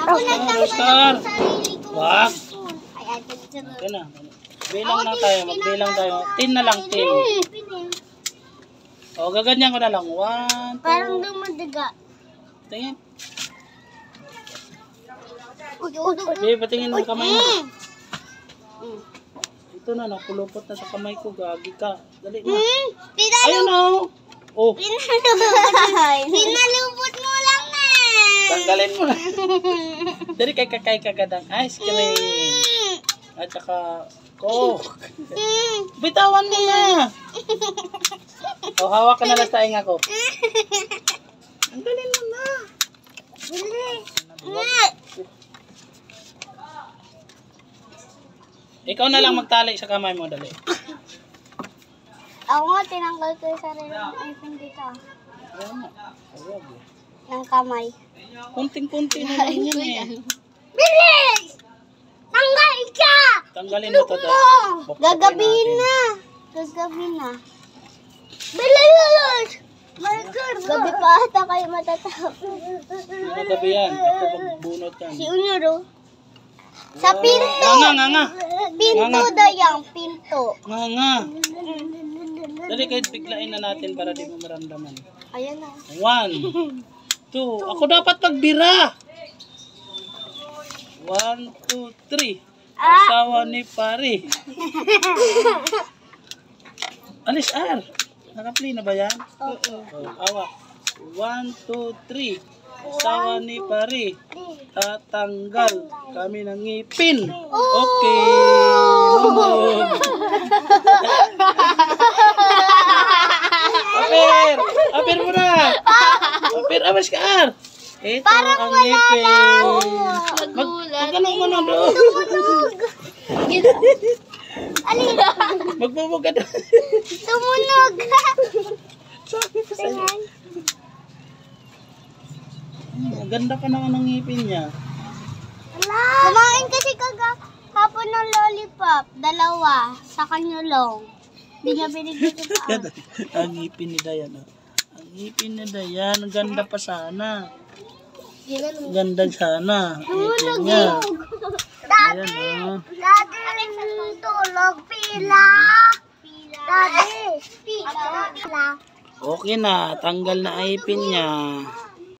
Ako nagtanggal Oscar. ng sarili ko. Wag. Ay, ate, Okay na. Bilang na tayo. Magbilang tayo. 10 na lang. 10. O, gaganyan ko na lang. 1, 2. Parang dumadaga. Tingin. Uy. Babe, patingin mo kamay mo. Ito na, nakulupot na sa kamay ko. Gagi ka. Dali na. Ayun o. Oh. Pinalubot mo lang na. Tanggalin mo na. Dali kay kagadang ice cream. At saka Coke. Bitawan mo na. O, hawak ka na lang sa inga ko. Tanggalin mo na. Ikaw na lang magtali sa kamay mo, dali. Ako nga, tinanggal ko yung sarili ng ipin dito. Ng kamay. Kunting-kunti na lang yun eh. Bilis! Tanggal ka! Tanggalin mo to. Gagabihin na. Bilis! Gabi pa ata kayo matatapos. Magabi yan. Ako magbunot yan. Si Unyoro. Sa pinto. Nga. Pinto dayang, pinto. Nga. Dali kahit biglain na natin para di mo maramdaman. Ayan na. 1, 2. Ako dapat magbira. 1, 2, 3. Asawa ni pare. Alis R. Naka-play na ba yan? Oo. Awak. 1, 2, 3. Asawa ni pare. Tatanggal kami ng ngipin. Okay. Lumog. Apir mo na. Apir, awas ka R. Ito ang ngipin. Magkanong mo na doon. Alin? Magbubuga doon. Tumunog. Sabi ko sa'yo. Maganda pa naman ang ngipin niya. Kumain kasi hapon ng lollipop. 2. Sa kanyulong. Hindi niya binigyan sa taas. Ang ngipin ni Dayan. Ang ngipin ni Dayan. Ang ganda pa sana. Ganda sana. Ngipin niya. Ayan o. Daddy, tulog. Pila. Daddy, pila. Okay na. Tanggal na ngipin niya.